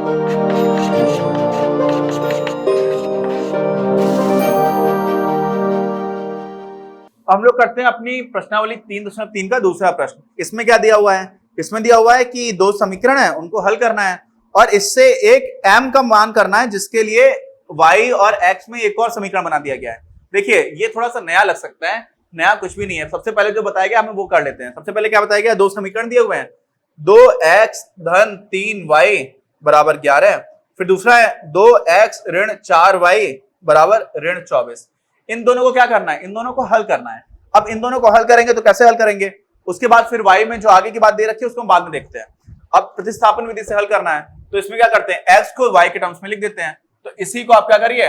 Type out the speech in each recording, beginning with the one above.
हम लोग करते हैं अपनी प्रश्नावली 3.3 का दूसरा प्रश्न। इसमें क्या दिया हुआ है? इसमें दिया हुआ है कि दो समीकरण है, उनको हल करना है और इससे एक m का मान करना है जिसके लिए y और x में एक और समीकरण बना दिया गया है। देखिए ये थोड़ा सा नया लग सकता है, नया कुछ भी नहीं है। सबसे पहले जो बताया गया हमें वो कर लेते हैं। सबसे पहले क्या बताया गया? दो समीकरण दिए हुए हैं, 2x धन 3y बराबर 11, फिर दूसरा है 2x ऋण 4y बराबर ऋण 24। इन दोनों को क्या करना है? इन दोनों को हल करना है। अब इन दोनों को हल करेंगे तो कैसे हल करेंगे? उसके बाद फिर y में जो आगे की बात दे रखी है उसको हम बाद में देखते हैं। अब प्रतिस्थापन विधि से हल करना है तो इसमें क्या करते हैं? x को y के टर्म्स में लिख देते हैं। तो इसी को आप क्या करिए,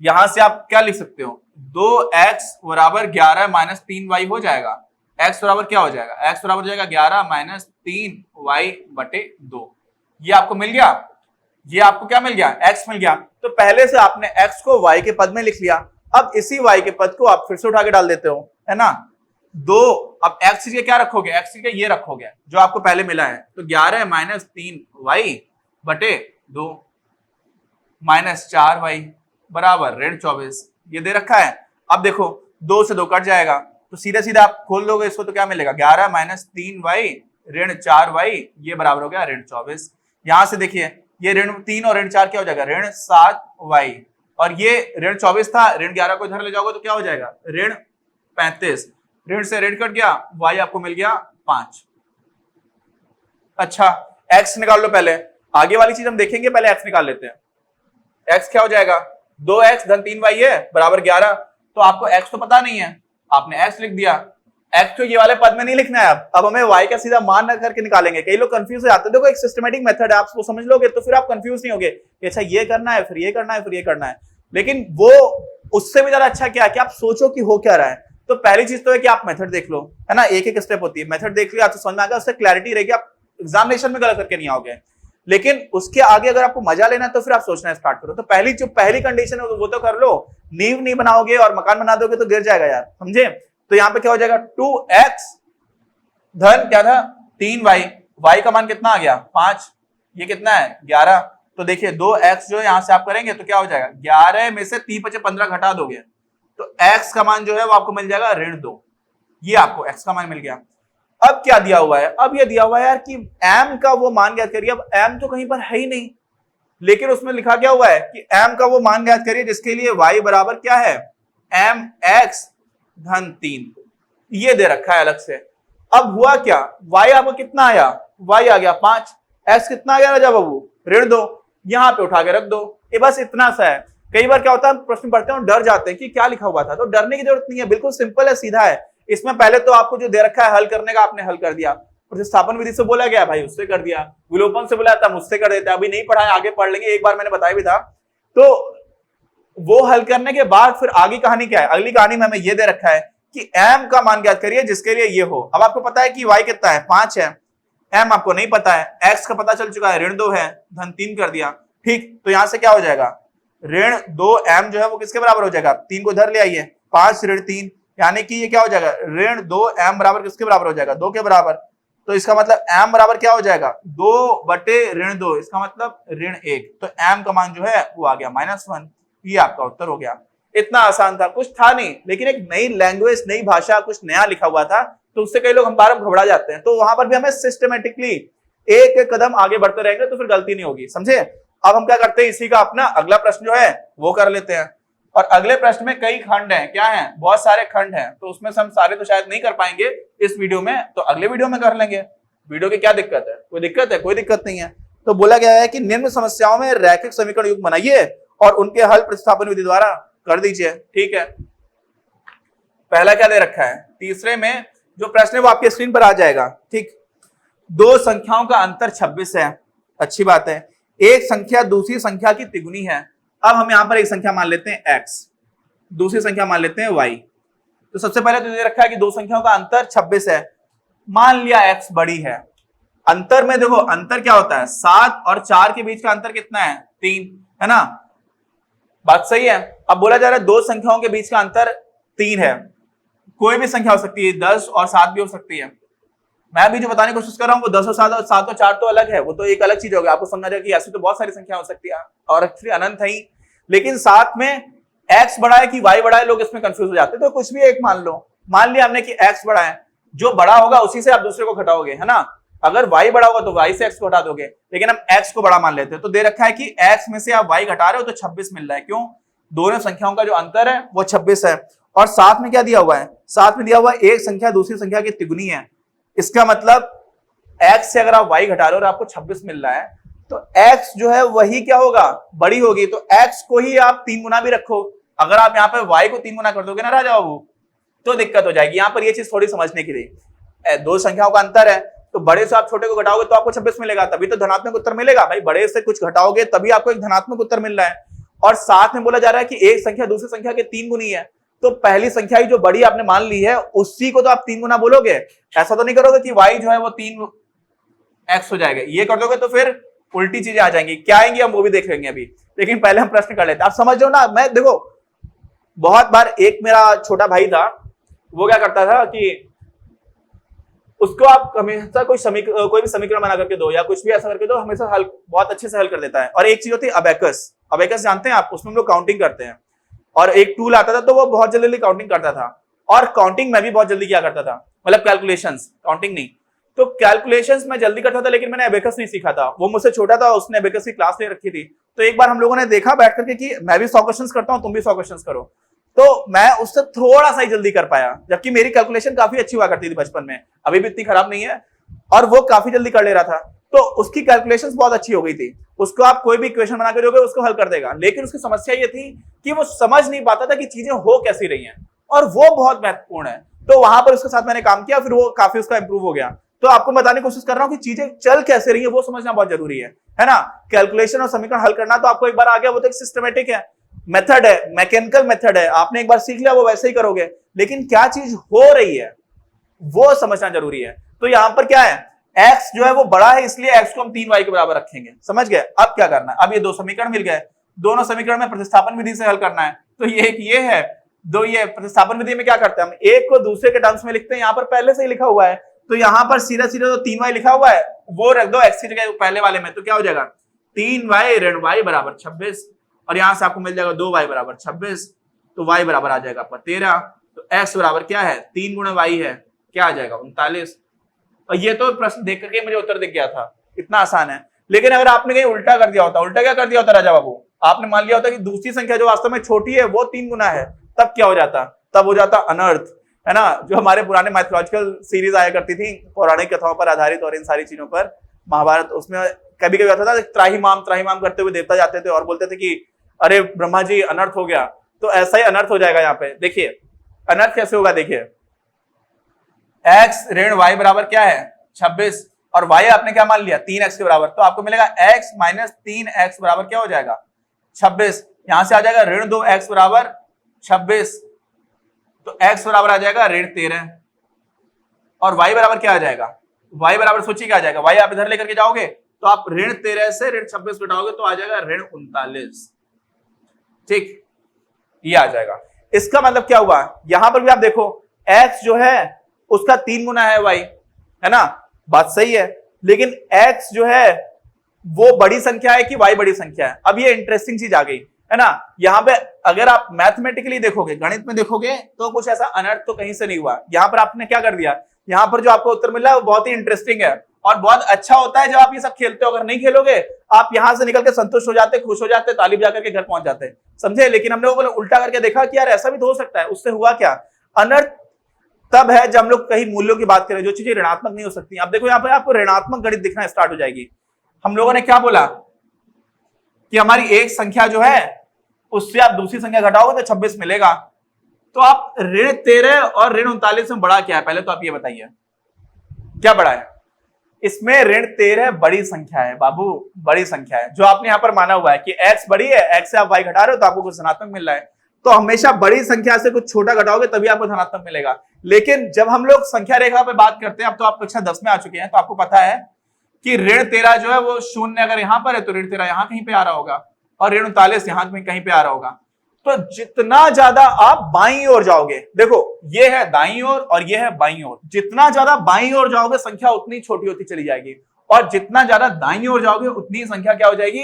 यहां से आप क्या लिख सकते हो? 2x बराबर 11 माइनस 3y हो जाएगा। x बराबर क्या हो जाएगा? x बराबर हो जाएगा 11 माइनस 3y बटे 2। ये आपको मिल गया। ये आपको क्या मिल गया? x मिल गया। तो पहले से आपने x को y के पद में लिख लिया। अब इसी y के पद को आप फिर से उठा के डाल देते हो, है ना? दो, अब x के क्या रखोगे? x के ये रखोगे जो आपको पहले मिला है। तो 11 माइनस 3y बटे 2 माइनस 4y बराबर ऋण 24, ये दे रखा है। अब देखो 2 से 2 कट जाएगा तो सीधे सीधे आप खोल लोगे इसको तो क्या मिलेगा? 11 माइनस 3y ऋण 4y ये बराबर हो गया ऋण 24। यहां से देखिए ये ऋण 3 और ऋण 4 क्या हो जाएगा? ऋण 7y, और ये ऋण 24 था, ऋण 11 को इधर ले जाओगे तो क्या हो जाएगा? ऋण 35। ऋण से ऋण कट गया, y आपको मिल गया 5। अच्छा x निकाल लो पहले, आगे वाली चीज हम देखेंगे, पहले x निकाल लेते हैं। x क्या हो जाएगा? 2x धन 3y है बराबर 11। तो आपको x तो पता नहीं है, आपने x लिख दिया। x को ये वाले पद में नहीं लिखना है। अब हमें y का सीधा मान न करके निकालेंगे। कई लोग कंफ्यूज हो जाते हैं। देखो एक सिस्टमेटिक मेथड है, आप उसको समझ लोगे तो फिर आप कंफ्यूज नहीं होगे कि अच्छा ये करना है, फिर ये करना है, फिर ये करना है। लेकिन वो उससे भी ज्यादा अच्छा क्या है कि आप सोचो कि हो क्या रहा है। तो पहली चीज तो है कि आप मेथड देख लो, है ना? एक एक स्टेप होती है, मेथड देख लिया तो समझ में आ गया, उससे क्लैरिटी रहेगी, आप एग्जामिनेशन में गलत करके नहीं आओगे। लेकिन उसके आगे अगर आपको मजा लेना है तो फिर आप सोचना स्टार्ट करो। तो पहली कंडीशन है वो तो कर लो। नींव नहीं बनाओगे और मकान बना दोगे तो गिर जाएगा यार, समझे? तो यहाँ पे क्या हो जाएगा? 2x धन क्या था? 3y, y का मान कितना आ गया? 5, ये कितना है? 11। तो देखिए 2x जो यहाँ से आप करेंगे तो क्या हो जाएगा? 11 में से 3 × 15 घटा दोगे तो x का मान जो है वो आपको मिल जाएगा ऋण 2। ये आपको x का मान मिल गया। अब क्या दिया हुआ है? अब ये दिया हुआ है यार कि m का वो मान ज्ञात करिए। अब m तो कहीं पर है ही नहीं, लेकिन उसमें लिखा क्या हुआ है कि m का वो मान ज्ञात करिए जिसके लिए y बराबर क्या है? mx धन 3, ये दे रखा है अलग से। अब हुआ क्या? y आपको कितना आया? y आ गया 5, x कितना आ गया राजा बाबू? ऋण 2। यहां पे उठा के रख दो, ये बस इतना सा है। कई बार क्या होता है प्रश्न पढ़ते हैं और डर जाते हैं कि क्या लिखा हुआ था, तो डरने की जरूरत नहीं है, बिल्कुल सिंपल है, सीधा है। इसमें पहले तो आपको जो दे रखा है हल करने का, आपने हल कर दिया। प्रतिस्थापन विधि से बोला गया भाई, उससे कर दिया। विलोपन से बोला था, मुझसे कर देते। अभी नहीं पढ़ा है, आगे पढ़ लेंगे, एक बार मैंने बताया भी था। तो वो हल करने के बाद फिर आगे कहानी क्या है? अगली कहानी में हमें ये दे रखा है कि m का मान ज्ञात करिए जिसके लिए ये हो। अब आपको पता है कि y कितना है? 5 है। m आपको नहीं पता है, x का पता चल चुका है, ऋण 2 है, धन 3 कर दिया। ठीक, तो यहां से क्या हो जाएगा? ऋण 2m जो है वो किसके बराबर हो जाएगा? 3 को इधर ले आइए, 5 ऋण 3, यानी कि ये क्या हो जाएगा? ऋण 2m बराबर किसके बराबर हो जाएगा? 2 के बराबर। तो इसका मतलब m बराबर क्या हो जाएगा? 2 बटे ऋण 2, इसका मतलब ऋण 1। तो m का मान जो है वो आ गया -1। ये आपका उत्तर हो गया। इतना आसान था, कुछ था नहीं, लेकिन एक नई लैंग्वेज, नई भाषा, कुछ नया लिखा हुआ था तो उससे कई लोग हम बार घबरा जाते हैं। तो वहां पर भी हमें सिस्टमेटिकली एक एक कदम आगे बढ़ते रहेंगे तो फिर गलती नहीं होगी, समझे? अब हम क्या करते हैं, इसी का अपना अगला प्रश्न जो है वो कर लेते हैं। और अगले प्रश्न में कई खंड हैं, क्या हैं? बहुत सारे खंड हैं, तो उसमें से हम सारे तो शायद नहीं कर पाएंगे इस वीडियो में, तो अगले वीडियो में कर लेंगे। वीडियो की क्या दिक्कत है? कोई दिक्कत है? कोई दिक्कत नहीं है। तो बोला गया है कि निम्न समस्याओं में रैखिक समीकरण युग्म बनाइए और उनके हल प्रतिस्थापन विधि द्वारा कर दीजिए। ठीक है, पहला क्या दे रखा है? तीसरे में जो प्रश्न है वो आपके स्क्रीन पर आ जाएगा। ठीक, दो संख्याओं का अंतर 26 है, अच्छी बात है। एक संख्या दूसरी संख्या की तिगुनी है। अब हम यहां पर एक संख्या मान लेते हैं x, दूसरी संख्या मान लेते हैं y। तो सबसे पहले तो दे रखा है कि दो संख्याओं का अंतर 26 है। मान लिया x बड़ी है। अंतर में देखो, अंतर क्या होता है? 7 और 4 के बीच का अंतर कितना है? 3, है ना? बात सही है। अब बोला जा रहा है दो संख्याओं के बीच का अंतर 3 है। कोई भी संख्या हो सकती है, 10 और 7 भी हो सकती है। मैं भी जो बताने की कोशिश कर रहा हूँ वो 10 और 7 और 7 और 4 तो अलग है, वो तो एक अलग चीज होगी। आपको समझना चाहिए कि ऐसी तो बहुत सारी संख्या हो सकती है और एक्चुअली अनंत है ही, लेकिन साथ में x बड़ा है कि y बड़ा है, लोग इसमें कंफ्यूज हो जाते हैं। तो कुछ भी एक मान लो, मान लिया हमने कि x बड़ा है, जो बड़ा होगा उसी से आप दूसरे को घटाओगे, है ना। अगर y बड़ा होगा तो y से x को घटा दोगे, लेकिन हम x को बड़ा मान लेते हैं। तो दे रखा है कि x में से आप y घटा रहे हो तो 26 मिल रहा है। क्यों? दोनों संख्याओं का जो अंतर है वो 26 है। और साथ में क्या दिया हुआ है? साथ में दिया हुआ एक संख्या दूसरी संख्या की तिगुनी है। इसका मतलब x से अगर आप y घटा रहे हो और आपको 26 मिल रहा है तो x जो है वही क्या होगा? बड़ी होगी। तो x को ही आप 3 गुना भी रखो। अगर आप यहाँ पे y को 3 गुना कर दोगे ना राजा बाबू, तो दिक्कत हो जाएगी। यहाँ पर ये चीज थोड़ी समझने के लिए, दो संख्याओं का अंतर है तो बड़े से आप छोटे को घटाओगे तो आपको 26 मिलेगा, तभी तो धनात्मक उत्तर मिलेगा। भाई बड़े से कुछ घटाओगे तभी आपको एक धनात्मक उत्तर मिल रहा है। और साथ में बोला जा रहा है कि एक संख्या दूसरी संख्या के 3 गुनी है, तो पहली संख्या ही जो बड़ी आपने मान ली है उसी को तो आप 3 गुना बोलोगे। ऐसा तो नहीं करोगे कि y जो है वो 3x हो जाएगा। ये कर दोगे तो फिर उल्टी चीजें आ जाएंगी। क्या आएंगी हम वो भी देख लेंगे अभी, लेकिन पहले हम प्रश्न कर लेते हैं। आप समझ लो ना। मैं देखो बहुत बार, एक मेरा छोटा भाई था, वो क्या करता था कि उसको आप हमेशा कोई भी समीकरण बना करके दो या कुछ भी ऐसा करके दो, हमेशा हल बहुत अच्छे से हल कर देता है। और एक चीज होती है अबेकस। अबेकस जानते हैं आप? उसमें हम लोग काउंटिंग करते हैं और एक टूल आता था तो वो बहुत जल्दी काउंटिंग करता था। और काउंटिंग मैं भी बहुत जल्दी किया करता था, मतलब कैलकुलेशंस, काउंटिंग नहीं। तो कैलकुलेशंस मैं जल्दी करता था, लेकिन मैंने अबेकस नहीं सीखा था। वो मुझसे छोटा था, उसने अबेकस की क्लास ले रखी थी। तो एक बार हम लोगों ने देखा बैठ करके कि मैं भी 100 क्वेश्चंस करता हूं, तुम भी 100 क्वेश्चंस करो। तो मैं उससे थोड़ा सा ही जल्दी कर पाया, जबकि मेरी कैलकुलेशन काफी अच्छी हुआ करती थी बचपन में, अभी भी इतनी खराब नहीं है। और वो काफी जल्दी कर ले रहा था, तो उसकी कैलकुलेशंस बहुत अच्छी हो गई थी। उसको आप कोई भी इक्वेशन बना के दोगे उसको हल कर देगा। लेकिन उसकी समस्या ये थी कि वो समझ नहीं पाता था कि चीजें हो कैसी रही हैं, और वो बहुत महत्वपूर्ण है। तो वहां पर उसके साथ मैंने काम किया, फिर वो काफी उसका इंप्रूव हो गया। तो आपको बताने की कोशिश कर रहा हूं कि चीजें चल कैसे रही है वो समझना बहुत जरूरी है ना। कैलकुलेशन और समीकरण हल करना तो आपको एक बार आ गया, वो तो एक सिस्टमेटिक है, मेथड है, मैकेनिकल मेथड है। आपने एक बार सीख लिया वो वैसे ही करोगे, लेकिन क्या चीज हो रही है वो समझना जरूरी है। तो यहां पर क्या है, x जो है वो बड़ा है, इसलिए x को हम 3y के बराबर रखेंगे। समझ गए? अब क्या करना है, अब ये दो समीकरण मिल गए, दोनों समीकरण में प्रतिस्थापन विधि से हल करना है। तो ये है दो, ये प्रतिस्थापन विधि में क्या करते हैं, हम एक को दूसरे के टर्म्स में लिखते हैं। यहाँ पर पहले से ही लिखा हुआ है, तो यहाँ पर सीधा सीधा जो 3y लिखा हुआ है वो रख दो x की जगह पहले वाले में। तो क्या हो जाएगा, 3y ऋण y बराबर 26, और यहां से आपको मिल जाएगा 2y बराबर 26, तो y बराबर आ जाएगा आपका 13। तो x बराबर क्या है, 3 गुणा y है, क्या आ जाएगा 39। और ये तो प्रश्न देख करके मुझे उत्तर दिख गया था, इतना आसान है। लेकिन अगर आपने कहीं उल्टा कर दिया होता, उल्टा क्या कर दिया होता राजा बाबू, आपने मान लिया होता कि दूसरी संख्या जो वास्तव में छोटी है वो 3 गुना है, तब क्या हो जाता, तब हो जाता अनर्थ, है ना। जो हमारे पुराने माइथोलॉजिकल सीरीज आया करती थी पौराणिक कथाओं पर आधारित और इन सारी चीजों पर, महाभारत, उसमें कभी कभी होता था त्राहिमाम त्राहिमाम करते हुए देवता जाते थे और बोलते थे कि अरे ब्रह्मा जी अनर्थ हो गया। तो ऐसा ही अनर्थ हो जाएगा यहाँ पे। देखिए अनर्थ कैसे होगा, देखिए x ऋण y बराबर क्या है 26, और y आपने क्या मान लिया 3x के बराबर, तो आपको मिलेगा x माइनस 3x बराबर क्या हो जाएगा 26। यहां से आ जाएगा ऋण 2x बराबर 26, तो x बराबर आ जाएगा ऋण 13, और y बराबर क्या आ जाएगा, y बराबर सोचिए क्या आ जाएगा, y आप इधर लेकर के जाओगे तो आप ऋण 13 से ऋण 26 घटाओगे तो आ जाएगा ऋण 39। ठीक, ये आ जाएगा। इसका मतलब क्या हुआ, यहां पर भी आप देखो x जो है उसका 3 गुना है y, है ना, बात सही है। लेकिन x जो है वो बड़ी संख्या है कि y बड़ी संख्या है। अब ये इंटरेस्टिंग चीज आ गई, है ना। यहां पे अगर आप मैथमेटिकली देखोगे, गणित में देखोगे, तो कुछ ऐसा अनर्थ तो कहीं से नहीं हुआ। यहां पर आपने क्या कर दिया, यहां पर जो आपको उत्तर मिला है वो बहुत ही इंटरेस्टिंग है और बहुत अच्छा होता है जब आप ये सब खेलते हो। अगर नहीं खेलोगे आप यहां से निकल के संतुष्ट हो जाते, खुश हो जाते, ताली बजा करके घर पहुंच जाते, समझे। लेकिन हमने वो उल्टा करके देखा कि यार ऐसा भी तो हो सकता है। उससे हुआ क्या, अनर्थ तब है जब हम लोग कहीं मूल्यों की बात करें जो चीजें ऋणात्मक नहीं हो सकती। अब देखो यहाँ पर आपको ऋणात्मक गणित दिखना स्टार्ट हो जाएगी। हम लोगों ने क्या बोला कि हमारी एक संख्या जो है उससे आप दूसरी संख्या घटाओगे तो 26 मिलेगा। तो आप ऋण 13 और ऋण 39 में बड़ा क्या है, पहले तो आप ये बताइए क्या बड़ा है। इसमें ऋण 13 बड़ी संख्या है बाबू, बड़ी संख्या है। जो आपने यहां पर माना हुआ है कि x बड़ी है, x से आप y घटा रहे हो तो आपको कुछ धनात्मक मिल रहा है। तो हमेशा बड़ी संख्या से कुछ छोटा घटाओगे तभी आपको धनात्मक मिलेगा। लेकिन जब हम लोग संख्या रेखा पे बात करते हैं, अब तो आप कक्षा 10 में आ चुके हैं, तो आपको पता है कि ऋण 13 जो है वो शून्य अगर यहां पर है तो ऋण 13 यहां कहीं पे आ रहा होगा और ऋण 39 यहां कहीं पे आ रहा होगा। तो जितना ज्यादा आप बाईं ओर जाओगे, देखो ये है दाईं ओर और ये है बाईं ओर, जितना ज्यादा बाईं ओर जाओगे संख्या उतनी छोटी होती चली जाएगी, और जितना ज्यादा दाईं ओर जाओगे उतनी संख्या क्या हो जाएगी,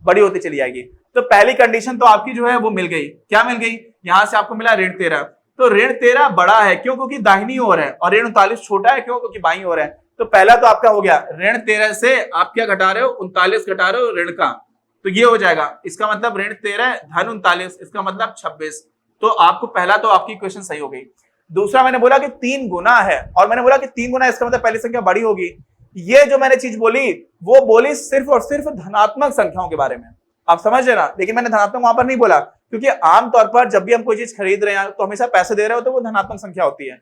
बड़ी होती चली जाएगी। तो पहली कंडीशन तो आपकी जो है वो मिल गई। क्या मिल गई, यहां से आपको मिला ऋण 13, तो ऋण 13 बड़ा है क्यों, क्योंकि दाहिनी ओर है, और ऋण 39 छोटा है क्यों, क्योंकि बाईं ओर है। तो पहला तो आपका हो गया, ऋण 13 से आप क्या घटा रहे हो, 39 घटा रहे हो ऋण का, तो ये हो जाएगा, इसका मतलब ऋण 13 धन 39, इसका मतलब 26। तो आपको पहला तो आपकी इक्वेशन सही हो गई। दूसरा मैंने बोला कि 3 गुना है, और मैंने बोला कि 3 गुना, इसका मतलब पहली संख्या बड़ी होगी। ये जो मैंने चीज बोली वो बोली सिर्फ और सिर्फ धनात्मक संख्याओं के बारे में, आप समझ रहे ना, लेकिन मैंने धनात्मक वहां पर नहीं बोला, क्योंकि आमतौर पर जब भी हम कोई चीज खरीद रहे हैं तो हमेशा पैसे दे रहे हो तो वो धनात्मक संख्या होती है।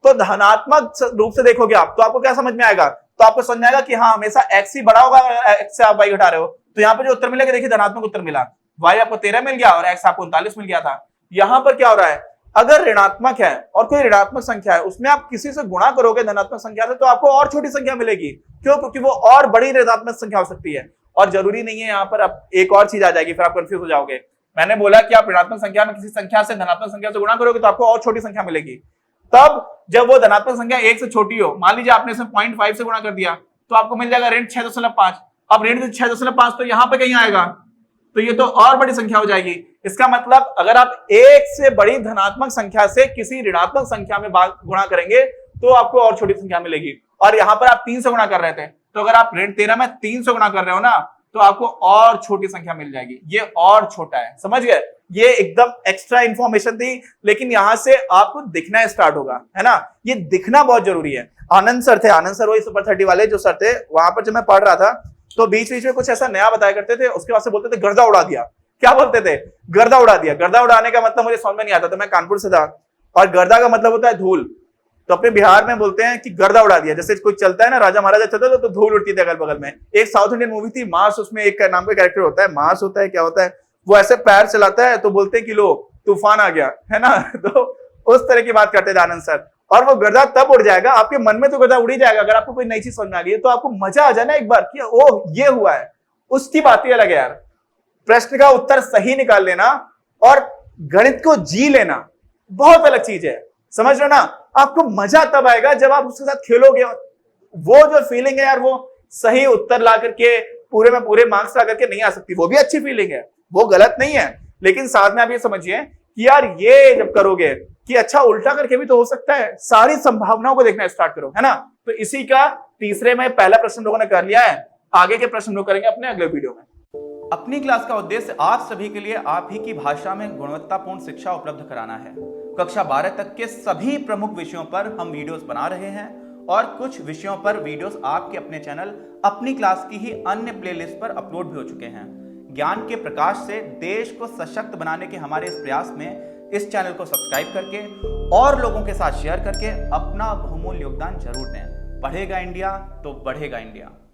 तो धनात्मक रूप से देखोगे आप तो आपको क्या समझ में आएगा, तो आपको समझ में आएगा कि हाँ हमेशा एक्स ही बड़ा होगा, एक्स से आप वाई घटा रहे हो। तो यहाँ पर जो उत्तर मिलेगा, देखिए धनात्मक उत्तर मिला, वाई आपको 13 मिल गया और एक्स आपको 39 मिल गया था। यहाँ पर क्या हो रहा है, अगर ऋणात्मक है और कोई ऋणात्मक संख्या है, उसमें आप किसी से गुणा करोगे धनात्मक संख्या से, तो आपको और छोटी संख्या मिलेगी। क्यों, क्योंकि वो और बड़ी ऋणात्मक संख्या हो सकती है। और जरूरी नहीं है, यहाँ पर अब एक और चीज आ जाएगी, फिर आप कंफ्यूज हो जाओगे। मैंने बोला कि आप ऋणात्मक संख्या में किसी संख्या से धनात्मक संख्या से गुणा करोगे तो आपको और छोटी संख्या मिलेगी। तब जब वो धनात्मक संख्या 1 से छोटी हो, मान लीजिए आपने इसमें 0.5 से गुणा कर दिया, तो आपको मिल जाएगा ऋण 6.5। अब ऋण 6.5 तो यहाँ पे कहीं आएगा, तो ये तो और बड़ी संख्या हो जाएगी। इसका मतलब अगर आप 1 से बड़ी धनात्मक संख्या से किसी ऋणात्मक संख्या में गुणा करेंगे तो आपको और छोटी संख्या मिलेगी। और यहाँ पर आप 3 से गुणा कर रहे थे, तो अगर आप ऋण 13 में 3 से गुणा कर रहे हो ना, तो आपको और छोटी संख्या मिल जाएगी। ये और छोटा है, समझ गए। ये एकदम एक्स्ट्रा इंफॉर्मेशन थी, लेकिन यहां से आपको दिखना स्टार्ट होगा, है ना, ये दिखना बहुत जरूरी है। आनंद सर थे, आनंद सर वही सुपर 30 वाले जो सर थे, वहां पर जब मैं पढ़ रहा था तो बीच बीच में कुछ ऐसा नया बताया करते थे, उसके बाद से बोलते थे गर्दा उड़ा दिया। क्या बोलते थे, गर्दा उड़ा दिया। गर्दा उड़ाने का मतलब मुझे समझ में नहीं आता, तो मैं कानपुर से था, और गर्दा का मतलब होता है धूल। तो अपने बिहार में बोलते हैं कि गर्दा उड़ा दिया, जैसे कोई चलता है ना, राजा महाराजा चलते थे तो धूल उड़ती थी अगल बगल में। एक साउथ इंडियन मूवी थी मार्स, उसमें एक नाम का कैरेक्टर होता है, मार्स होता है, क्या होता है, वो ऐसे पैर चलाता है तो बोलते हैं कि लो तूफान आ गया, है ना। तो उस तरह की बात करते थे आनंद सर। और वो गर्दा तब उड़ जाएगा, आपके मन में तो गर्दा उड़ ही जाएगा अगर आपको कोई नई चीज समझ में आ गई है, तो आपको मजा आ जाए ना एक बार कि ओह ये हुआ है, उसकी बात ही अलग है यार। प्रश्न का उत्तर सही निकाल लेना और गणित को जी लेना बहुत अलग चीज है, समझ लो ना। आपको मजा तब आएगा जब आप उसके साथ खेलोगे। वो जो फीलिंग है यार, वो सही उत्तर ला करके पूरे में पूरे मार्क्स ला करके नहीं आ सकती, वो भी अच्छी फीलिंग है, वो गलत नहीं है, लेकिन साथ में आप ये समझिए कि यार ये जब करोगे कि अच्छा उल्टा करके भी तो हो सकता है, सारी संभावनाओं को देखना स्टार्ट करो, है ना। तो इसी का तीसरे में पहला प्रश्न लोगों ने कर लिया है, आगे के प्रश्न लोग करेंगे अपने अगले वीडियो में। अपनी क्लास का उद्देश्य आप सभी के लिए आप ही की भाषा में गुणवत्तापूर्ण शिक्षा उपलब्ध कराना है। कक्षा 12 तक के सभी प्रमुख विषयों पर हम वीडियोस बना रहे हैं, और कुछ विषयों पर वीडियोस आपके अपने चैनल अपनी क्लास की ही अन्य प्लेलिस्ट पर अपलोड भी हो चुके हैं। ज्ञान के प्रकाश से देश को सशक्त बनाने के हमारे इस प्रयास में इस चैनल को सब्सक्राइब करके और लोगों के साथ शेयर करके अपना बहुमूल्य योगदान जरूर दें। पढ़ेगा इंडिया तो बढ़ेगा इंडिया।